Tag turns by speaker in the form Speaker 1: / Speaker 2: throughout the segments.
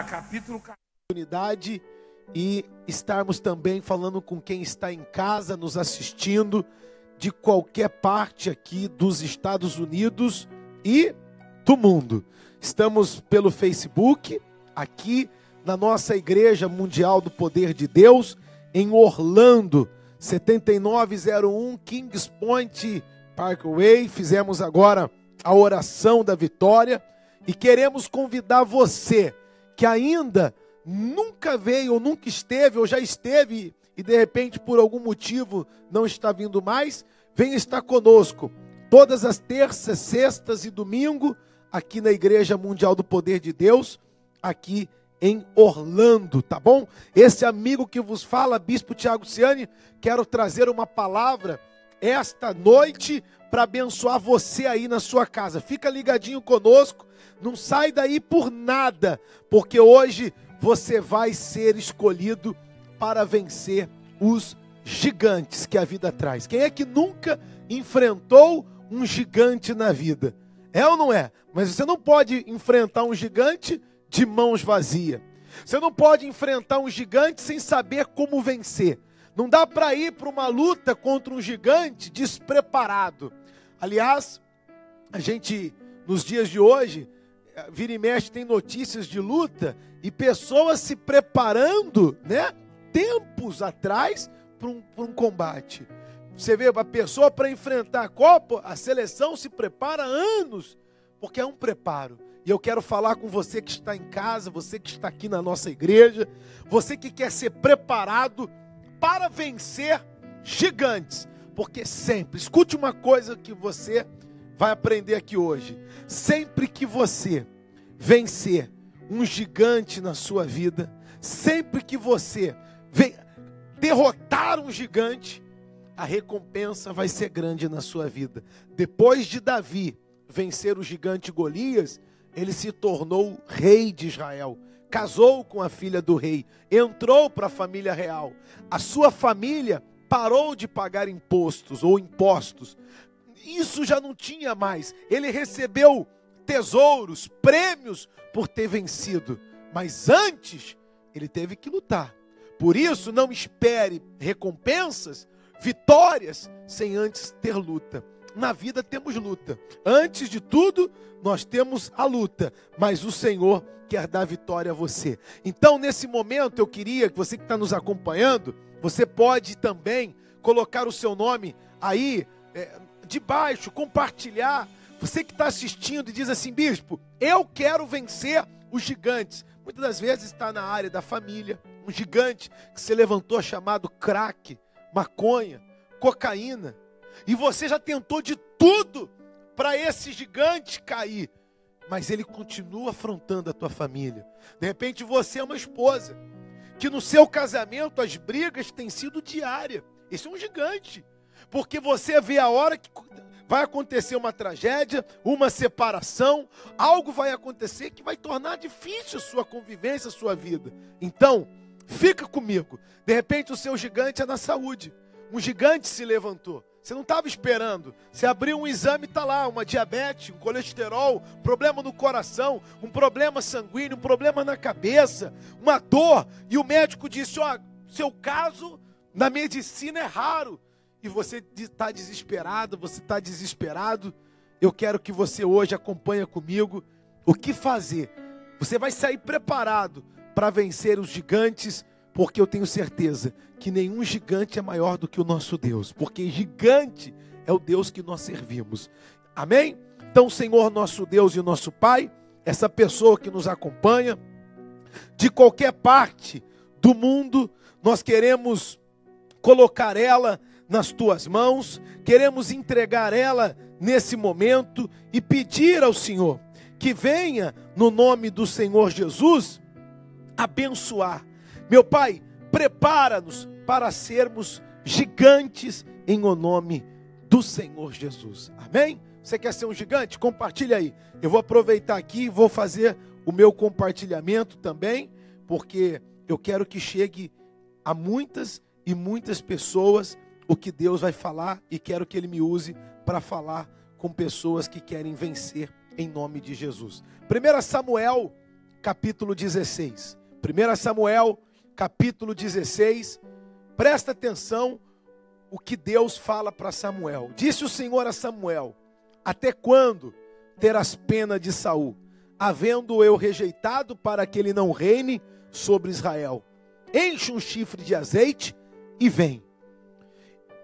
Speaker 1: capítulo oportunidade e estarmos também falando com quem está em casa nos assistindo de qualquer parte aqui dos Estados Unidos e do mundo. Estamos pelo Facebook, aqui na nossa Igreja Mundial do Poder de Deus, em Orlando, 7901 Kings Point Parkway. Fizemos agora a oração da vitória e queremos convidar você que ainda nunca veio ou nunca esteve ou já esteve e de repente por algum motivo não está vindo mais, venha estar conosco todas as terças, sextas e domingo aqui na Igreja Mundial do Poder de Deus, aqui em Orlando, tá bom? Esse amigo que vos fala, Bispo Tiago Ciani, quero trazer uma palavra esta noite para abençoar você aí na sua casa. Fica ligadinho conosco, não sai daí por nada, porque hoje você vai ser escolhido para vencer os gigantes que a vida traz. Quem é que nunca enfrentou um gigante na vida? É ou não é? Mas você não pode enfrentar um gigante de mãos vazias. Você não pode enfrentar um gigante sem saber como vencer. Não dá para ir para uma luta contra um gigante despreparado. Aliás, a gente, nos dias de hoje, vira e mexe, tem notícias de luta e pessoas se preparando, né, tempos atrás para um combate. Você vê, a pessoa para enfrentar a Copa, a seleção se prepara há anos, porque é um preparo. E eu quero falar com você que está em casa, você que está aqui na nossa igreja, você que quer ser preparado para vencer gigantes. Porque sempre, escute uma coisa que você vai aprender aqui hoje. Sempre que você vencer um gigante na sua vida, sempre que você derrotar um gigante, a recompensa vai ser grande na sua vida. Depois de Davi vencer o gigante Golias, ele se tornou rei de Israel, casou com a filha do rei, entrou para a família real. A sua família parou de pagar impostos ou impostos. Isso já não tinha mais. Ele recebeu tesouros, prêmios por ter vencido. Mas antes, ele teve que lutar. Por isso, não espere recompensas, vitórias, sem antes ter luta. Na vida temos luta. Antes de tudo, nós temos a luta. Mas o Senhor quer dar vitória a você. Então, nesse momento, eu queria que você que está nos acompanhando, você pode também colocar o seu nome aí, debaixo, compartilhar. Você que está assistindo e diz assim: bispo, eu quero vencer os gigantes. Muitas das vezes está na área da família, um gigante que se levantou chamado crack, maconha, cocaína. E você já tentou de tudo para esse gigante cair, mas ele continua afrontando a tua família. De repente você é uma esposa que no seu casamento as brigas têm sido diárias. Esse é um gigante, porque você vê a hora que vai acontecer uma tragédia, uma separação, algo vai acontecer que vai tornar difícil a sua convivência, a sua vida. Então, fica comigo. De repente o seu gigante é na saúde. Um gigante se levantou. Você não estava esperando. Você abriu um exame e está lá, uma diabetes, um colesterol, problema no coração, um problema sanguíneo, um problema na cabeça, uma dor. E o médico disse: ó, seu caso na medicina é raro. E você está desesperado, você está desesperado. Eu quero que você hoje acompanhe comigo o que fazer. Você vai sair preparado para vencer os gigantes, porque eu tenho certeza que nenhum gigante é maior do que o nosso Deus, porque gigante é o Deus que nós servimos. Amém? Então, Senhor, nosso Deus e o nosso Pai, essa pessoa que nos acompanha, de qualquer parte do mundo, nós queremos colocar ela nas tuas mãos, queremos entregar ela nesse momento e pedir ao Senhor que venha, no nome do Senhor Jesus, abençoar. Meu Pai, prepara-nos para sermos gigantes em o nome do Senhor Jesus. Amém? Você quer ser um gigante? Compartilha aí. Eu vou aproveitar aqui e vou fazer o meu compartilhamento também, porque eu quero que chegue a muitas e muitas pessoas o que Deus vai falar, e quero que Ele me use para falar com pessoas que querem vencer em nome de Jesus. 1 Samuel, capítulo 16. 1 Samuel, capítulo 16. Presta atenção o que Deus fala para Samuel. Disse o Senhor a Samuel: até quando terás pena de Saul, havendo eu rejeitado para que ele não reine sobre Israel? Enche um chifre de azeite e vem.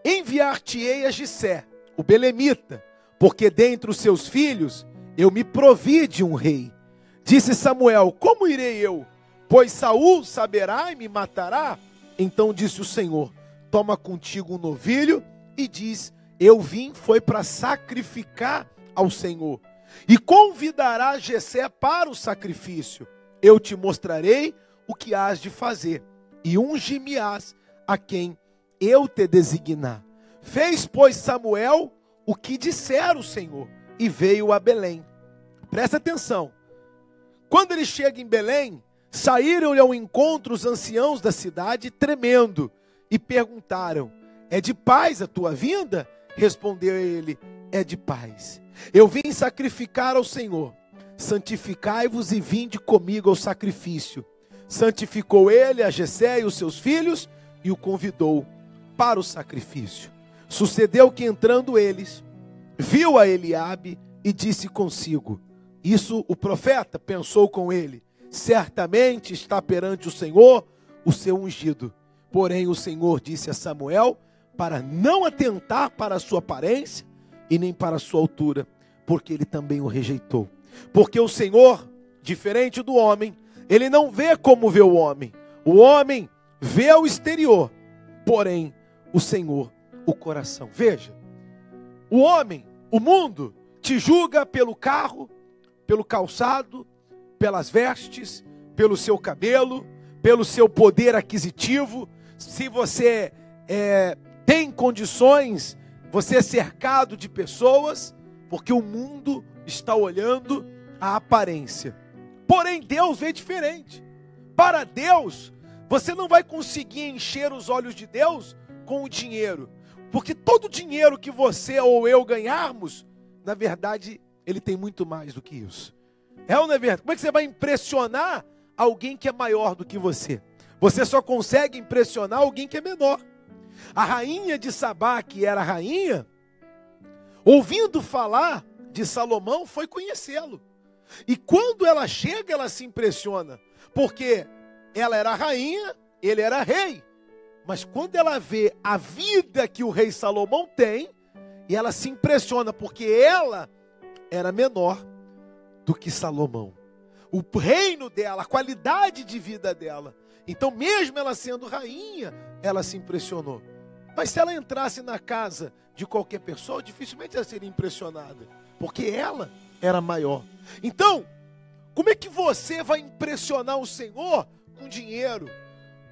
Speaker 1: Enviar-te-ei a Jessé, o belemita, porque dentre os seus filhos eu me provi de um rei. Disse Samuel: como irei eu? Pois Saul saberá e me matará. Então disse o Senhor: toma contigo um novilho e diz: eu vim foi para sacrificar ao Senhor. E convidará Jessé para o sacrifício. Eu te mostrarei o que hás de fazer, e ungir-me-ás a quem eu te designar. Fez, pois, Samuel o que dissera o Senhor, e veio a Belém. Presta atenção. Quando ele chega em Belém, saíram-lhe ao encontro os anciãos da cidade, tremendo, e perguntaram: é de paz a tua vinda? Respondeu ele: é de paz. Eu vim sacrificar ao Senhor. Santificai-vos e vinde comigo ao sacrifício. Santificou ele a Jessé e os seus filhos, e o convidou para o sacrifício. Sucedeu que, entrando eles, viu a Eliabe e disse consigo. Isso o profeta pensou com ele: certamente está perante o Senhor o seu ungido. Porém o Senhor disse a Samuel para não atentar para a sua aparência e nem para a sua altura, porque ele também o rejeitou. Porque o Senhor, diferente do homem, ele não vê como vê o homem. O homem vê o exterior, porém o Senhor o coração. Veja, o homem, o mundo, te julga pelo carro, pelo calçado, pelas vestes, pelo seu cabelo, pelo seu poder aquisitivo. Se você tem condições, você é cercado de pessoas, porque o mundo está olhando a aparência. Porém, Deus vê diferente. Para Deus, você não vai conseguir encher os olhos de Deus com o dinheiro, porque todo o dinheiro que você ou eu ganharmos, na verdade, ele tem muito mais do que isso. É ou não é verdade? Como é que você vai impressionar alguém que é maior do que você? Você só consegue impressionar alguém que é menor. A rainha de Sabá, que era rainha, ouvindo falar de Salomão, foi conhecê-lo. E quando ela chega, ela se impressiona, porque ela era rainha, ele era rei. Mas quando ela vê a vida que o rei Salomão tem, e ela se impressiona, porque ela era menor do que Salomão. O reino dela, a qualidade de vida dela. Então, mesmo ela sendo rainha, ela se impressionou. Mas se ela entrasse na casa de qualquer pessoa, dificilmente ela seria impressionada, porque ela era maior. Então, como é que você vai impressionar o Senhor com dinheiro,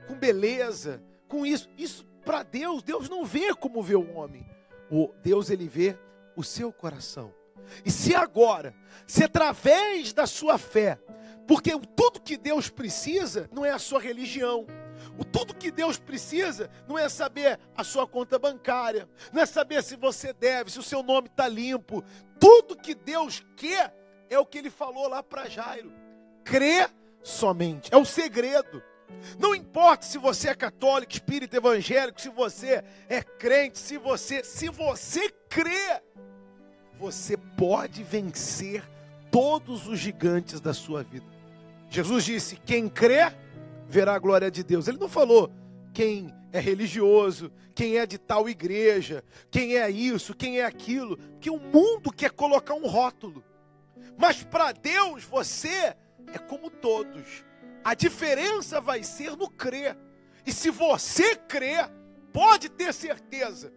Speaker 1: com beleza, com isso? Isso para Deus, Deus não vê como vê o homem. Deus, ele vê o seu coração. E se agora, se através da sua fé, porque tudo que Deus precisa não é a sua religião, tudo que Deus precisa não é saber a sua conta bancária, não é saber se você deve, se o seu nome está limpo. Tudo que Deus quer é o que ele falou lá para Jairo: crê somente, é o segredo. Não importa se você é católico, espírita, evangélico, se você é crente, se você crê, você pode vencer todos os gigantes da sua vida. Jesus disse: quem crê, verá a glória de Deus. Ele não falou quem é religioso, quem é de tal igreja, quem é isso, quem é aquilo, que o mundo quer colocar um rótulo. Mas para Deus você é como todos. A diferença vai ser no crer. E se você crer, pode ter certeza,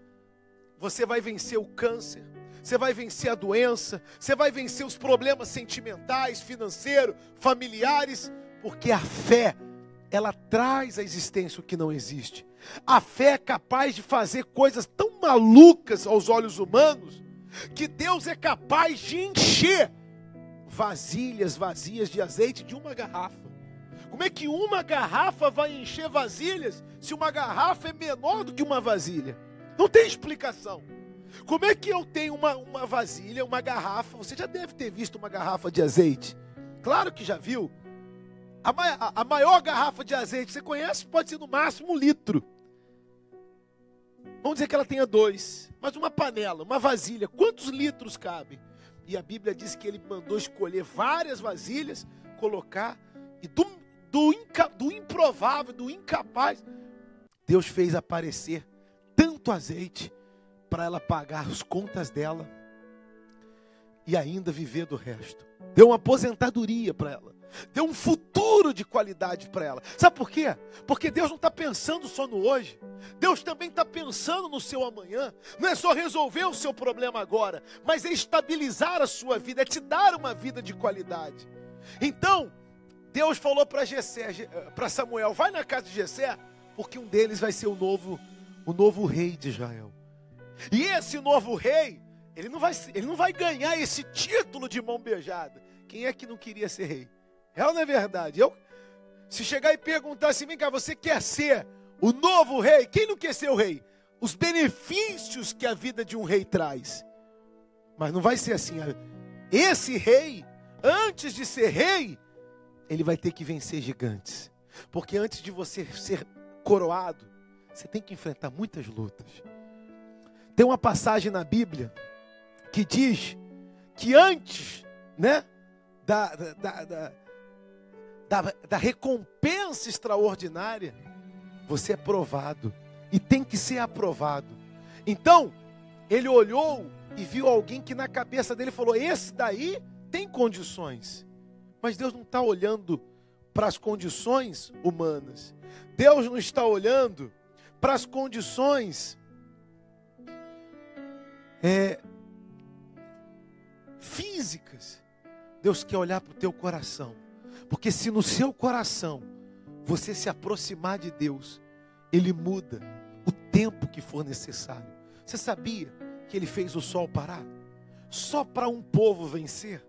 Speaker 1: você vai vencer o câncer, você vai vencer a doença, você vai vencer os problemas sentimentais, financeiros, familiares, porque a fé, ela traz à existência o que não existe. A fé é capaz de fazer coisas tão malucas aos olhos humanos, que Deus é capaz de encher vasilhas vazias de azeite de uma garrafa. Como é que uma garrafa vai encher vasilhas se uma garrafa é menor do que uma vasilha? Não tem explicação. Como é que eu tenho uma vasilha, uma garrafa? Você já deve ter visto uma garrafa de azeite. Claro que já viu. A maior garrafa de azeite que você conhece pode ser no máximo 1 litro. Vamos dizer que ela tenha 2. Mas uma panela, uma vasilha, quantos litros cabem? E a Bíblia diz que ele mandou escolher várias vasilhas, colocar, e do improvável, do incapaz, Deus fez aparecer tanto azeite para ela pagar as contas dela e ainda viver do resto. Deu uma aposentadoria para ela. Deu um futuro de qualidade para ela. Sabe por quê? Porque Deus não está pensando só no hoje. Deus também está pensando no seu amanhã. Não é só resolver o seu problema agora, mas é estabilizar a sua vida, é te dar uma vida de qualidade. Então, Deus falou para Samuel, vai na casa de Jessé, porque um deles vai ser o novo rei de Israel. E esse novo rei, ele não vai ganhar esse título de mão beijada. Quem é que não queria ser rei? É ou não é verdade? Se chegar e perguntar assim, vem cá, você quer ser o novo rei? Quem não quer ser o rei? Os benefícios que a vida de um rei traz. Mas não vai ser assim. Esse rei, antes de ser rei, ele vai ter que vencer gigantes. Porque antes de você ser coroado, você tem que enfrentar muitas lutas. Tem uma passagem na Bíblia que diz que antes, né, da recompensa extraordinária, você é provado e tem que ser aprovado. Então, ele olhou e viu alguém que na cabeça dele falou, esse daí tem condições. Mas Deus não está olhando para as condições humanas. Deus não está olhando para as condições físicas. Deus quer olhar para o teu coração. Porque se no seu coração você se aproximar de Deus, Ele muda o tempo que for necessário. Você sabia que Ele fez o sol parar? Só para um povo vencer.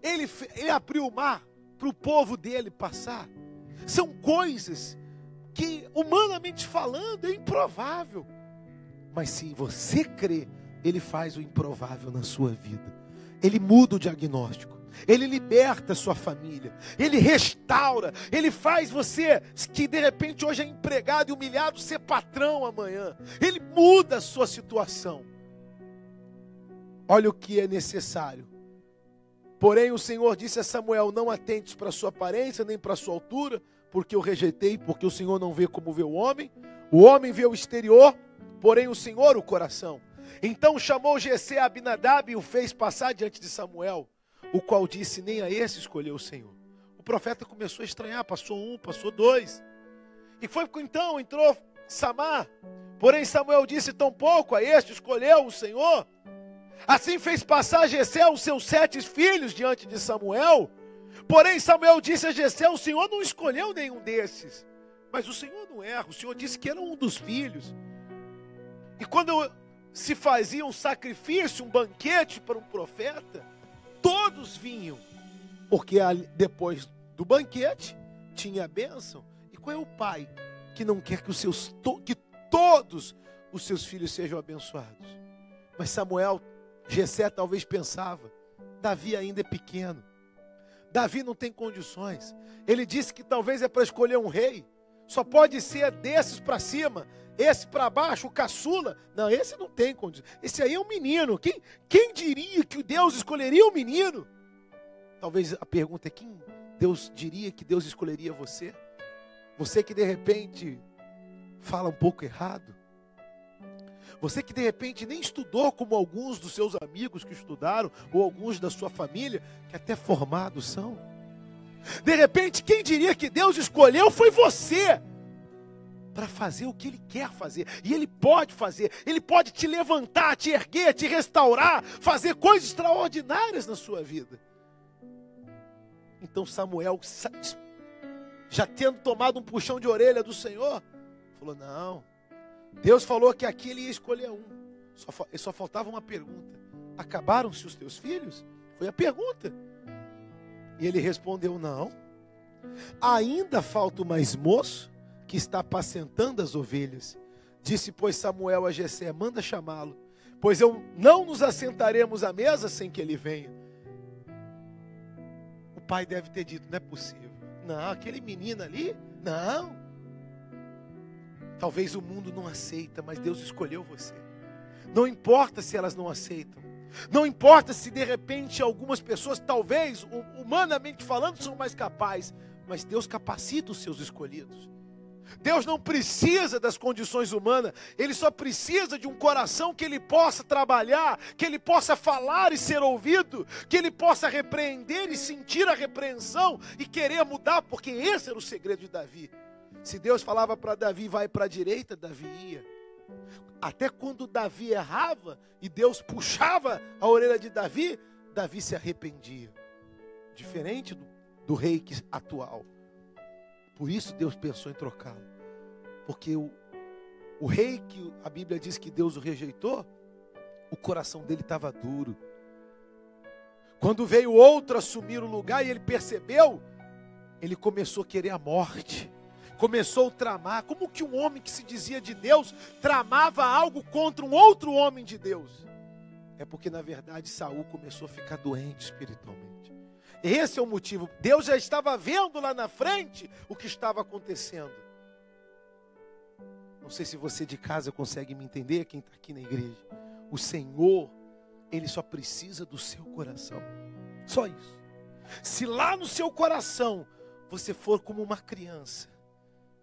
Speaker 1: Ele abriu o mar para o povo dele passar. São coisas que, humanamente falando, é improvável. Mas se você crê, Ele faz o improvável na sua vida. Ele muda o diagnóstico. Ele liberta a sua família. Ele restaura. Ele faz você, que de repente hoje é empregado e humilhado, ser patrão amanhã. Ele muda a sua situação. Olha o que é necessário. Porém o Senhor disse a Samuel, não atentes para a sua aparência, nem para a sua altura, porque eu rejeitei, porque o Senhor não vê como vê o homem vê o exterior, porém o Senhor o coração. Então chamou Jessé a Abinadab e o fez passar diante de Samuel, o qual disse, nem a esse escolheu o Senhor. O profeta começou a estranhar, passou 1, passou 2, e foi então, entrou Samar, porém Samuel disse, tampouco a este escolheu o Senhor. Assim fez passar Jessé os seus 7 filhos diante de Samuel. Porém Samuel disse a Jessé, o Senhor não escolheu nenhum desses. Mas o Senhor não erra, o Senhor disse que era um dos filhos. E quando se fazia um sacrifício, um banquete para um profeta, todos vinham. Porque depois do banquete tinha a bênção. E qual é o pai que não quer que que todos os seus filhos sejam abençoados? Mas Jessé talvez pensava, Davi ainda é pequeno, Davi não tem condições. Ele disse que talvez é para escolher um rei, só pode ser desses para cima, esse para baixo, o caçula. Não, esse não tem condições, esse aí é um menino. Quem diria que Deus escolheria um menino? Talvez a pergunta é, quem Deus diria que Deus escolheria você? Você que de repente fala um pouco errado, você que de repente nem estudou como alguns dos seus amigos que estudaram, ou alguns da sua família, que até formados são. De repente, quem diria que Deus escolheu foi você, para fazer o que Ele quer fazer. E Ele pode fazer, Ele pode te levantar, te erguer, te restaurar, fazer coisas extraordinárias na sua vida. Então Samuel, já tendo tomado um puxão de orelha do Senhor, falou, não, Deus falou que aqui Ele ia escolher um. Só faltava uma pergunta. Acabaram-se os teus filhos? Foi a pergunta. E ele respondeu, não. Ainda falta o mais moço, que está apacentando as ovelhas. Disse, pois, Samuel a Jessé, manda chamá-lo, pois não nos assentaremos à mesa sem que ele venha. O pai deve ter dito, não é possível. Não, aquele menino ali, não. Talvez o mundo não aceita, mas Deus escolheu você. Não importa se elas não aceitam. Não importa se de repente algumas pessoas, talvez, humanamente falando, são mais capazes. Mas Deus capacita os seus escolhidos. Deus não precisa das condições humanas. Ele só precisa de um coração que Ele possa trabalhar, que Ele possa falar e ser ouvido, que Ele possa repreender e sentir a repreensão e querer mudar, porque esse era o segredo de Davi. Se Deus falava para Davi, vai para a direita, Davi ia. Até quando Davi errava e Deus puxava a orelha de Davi, Davi se arrependia. Diferente do rei atual. Por isso Deus pensou em trocá-lo. Porque o rei que a Bíblia diz que Deus o rejeitou, o coração dele estava duro. Quando veio outro assumir o lugar e ele percebeu, ele começou a querer a morte. Começou a tramar. Como que um homem que se dizia de Deus tramava algo contra um outro homem de Deus? É porque na verdade Saul começou a ficar doente espiritualmente. Esse é o motivo. Deus já estava vendo lá na frente o que estava acontecendo. Não sei se você de casa consegue me entender, quem está aqui na igreja. O Senhor, Ele só precisa do seu coração. Só isso. Se lá no seu coração você for como uma criança,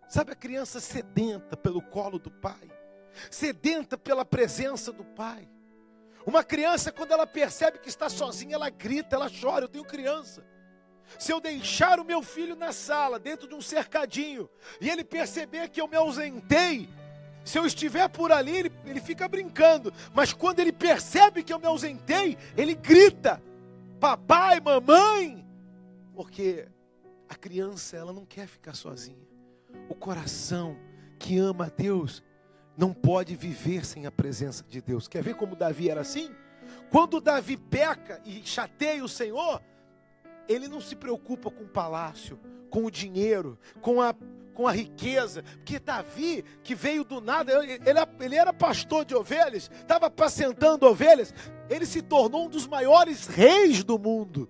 Speaker 1: sabe a criança sedenta pelo colo do pai? Sedenta pela presença do pai. Uma criança, quando ela percebe que está sozinha, ela grita, ela chora. Eu tenho criança. Se eu deixar o meu filho na sala, dentro de um cercadinho, e ele perceber que eu me ausentei, se eu estiver por ali, ele fica brincando. Mas quando ele percebe que eu me ausentei, ele grita, papai, mamãe. Porque a criança, ela não quer ficar sozinha. O coração que ama a Deus não pode viver sem a presença de Deus. Quer ver como Davi era assim? Quando Davi peca e chateia o Senhor, ele não se preocupa com o palácio, com o dinheiro, com a riqueza. Porque Davi, que veio do nada, ele era pastor de ovelhas, estava apacentando ovelhas, ele se tornou um dos maiores reis do mundo.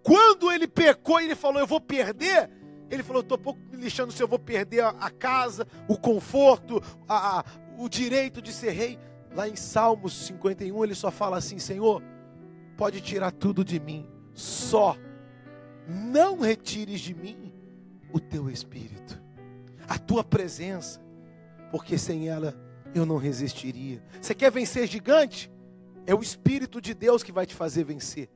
Speaker 1: Quando ele pecou e ele falou, eu vou perder, ele falou, estou pouco me lixando se eu vou perder a casa, o conforto, o direito de ser rei. Lá em Salmos 51 ele só fala assim, Senhor, pode tirar tudo de mim, só não retires de mim o teu Espírito, a tua presença, porque sem ela eu não resistiria. Você quer vencer gigante? É o Espírito de Deus que vai te fazer vencer.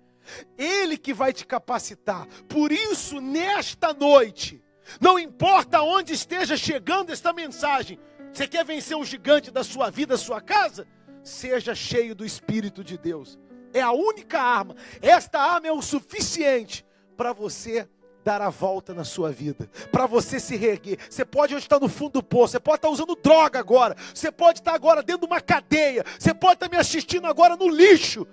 Speaker 1: Ele que vai te capacitar. Por isso, nesta noite, não importa onde esteja chegando esta mensagem, você quer vencer o gigante da sua vida, da sua casa? Seja cheio do Espírito de Deus. É a única arma. Esta arma é o suficiente para você dar a volta na sua vida, para você se reerguer. Você pode hoje estar no fundo do poço, você pode estar usando droga agora, você pode estar agora dentro de uma cadeia, você pode estar me assistindo agora no lixo.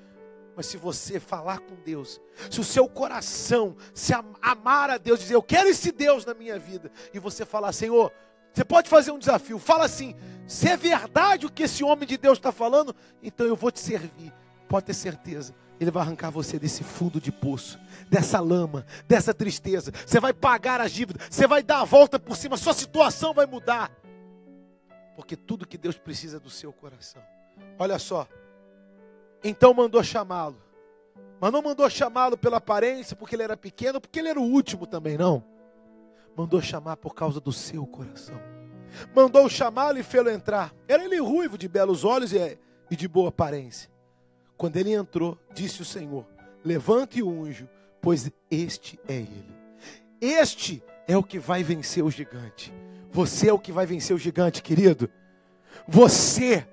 Speaker 1: Mas se você falar com Deus, se o seu coração se amar a Deus, dizer, eu quero esse Deus na minha vida, e você falar, Senhor, você pode fazer um desafio, fala assim, se é verdade o que esse homem de Deus está falando, então eu vou te servir. Pode ter certeza, Ele vai arrancar você desse fundo de poço, dessa lama, dessa tristeza. Você vai pagar as dívidas, você vai dar a volta por cima, sua situação vai mudar. Porque tudo que Deus precisa é do seu coração. Olha só. Então mandou chamá-lo. Mas não mandou chamá-lo pela aparência, porque ele era pequeno, porque ele era o último também, não. Mandou chamar por causa do seu coração. Mandou chamá-lo e fê-lo entrar. Era ele ruivo, de belos olhos e de boa aparência. Quando ele entrou, disse o Senhor, levante e unjo, pois este é ele. Este é o que vai vencer o gigante. Você é o que vai vencer o gigante, querido. Você.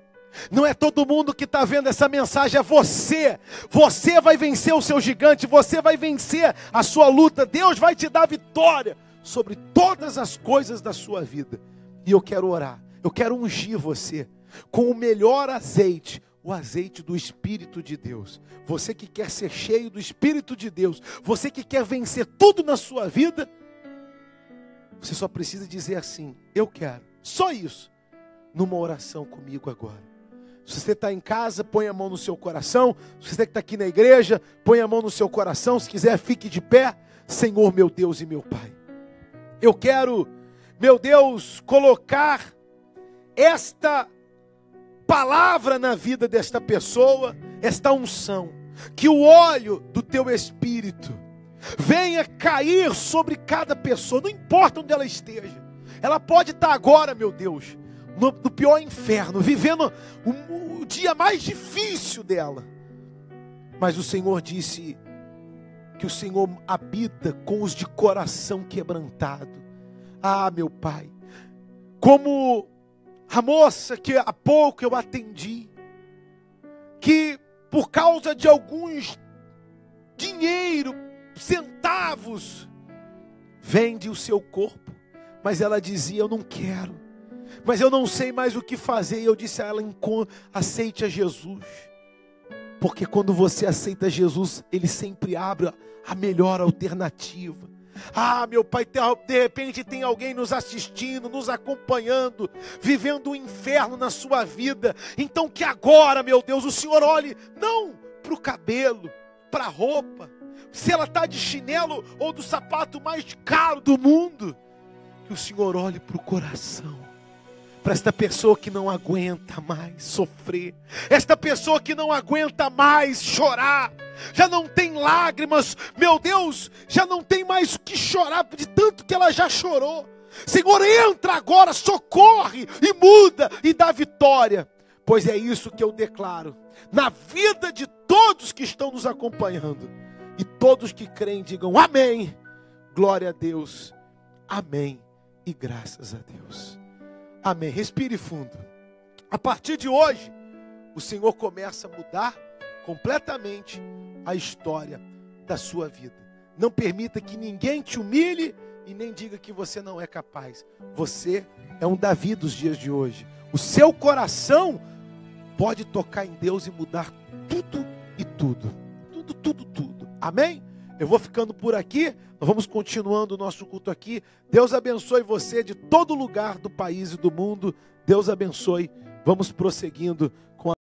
Speaker 1: Não é todo mundo que está vendo essa mensagem, é você. Você vai vencer o seu gigante, você vai vencer a sua luta. Deus vai te dar vitória sobre todas as coisas da sua vida. E eu quero orar, eu quero ungir você com o melhor azeite, o azeite do Espírito de Deus. Você que quer ser cheio do Espírito de Deus, você que quer vencer tudo na sua vida, você só precisa dizer assim, eu quero, só isso, numa oração comigo agora. Se você está em casa, põe a mão no seu coração. Se você que está aqui na igreja, põe a mão no seu coração. Se quiser, fique de pé. Senhor, meu Deus e meu Pai, eu quero, meu Deus, colocar esta palavra na vida desta pessoa, esta unção, que o óleo do teu Espírito venha cair sobre cada pessoa, não importa onde ela esteja. Ela pode estar agora, meu Deus, no pior inferno, vivendo o dia mais difícil dela. Mas o Senhor disse que o Senhor habita com os de coração quebrantado. Ah, meu Pai, como a moça que há pouco eu atendi, que por causa de alguns dinheiro, centavos, vende o seu corpo, mas ela dizia: eu não quero, mas eu não sei mais o que fazer. E eu disse a ela: aceite a Jesus, porque quando você aceita Jesus, Ele sempre abre a melhor alternativa. Ah, meu Pai, de repente tem alguém nos assistindo, nos acompanhando, vivendo um inferno na sua vida. Então que agora, meu Deus, o Senhor olhe não para o cabelo, para a roupa, se ela está de chinelo ou do sapato mais caro do mundo, que o Senhor olhe para o coração, para esta pessoa que não aguenta mais sofrer, esta pessoa que não aguenta mais chorar, já não tem lágrimas, meu Deus, já não tem mais o que chorar de tanto que ela já chorou. Senhor, entra agora, socorre e muda e dá vitória, pois é isso que eu declaro na vida de todos que estão nos acompanhando, e todos que creem digam amém, glória a Deus, amém e graças a Deus. Amém. Respire fundo. A partir de hoje, o Senhor começa a mudar completamente a história da sua vida. Não permita que ninguém te humilhe e nem diga que você não é capaz. Você é um Davi dos dias de hoje. O seu coração pode tocar em Deus e mudar tudo e tudo. Tudo. Amém? Eu vou ficando por aqui, nós vamos continuando o nosso culto aqui. Deus abençoe você de todo lugar do país e do mundo. Deus abençoe. Vamos prosseguindo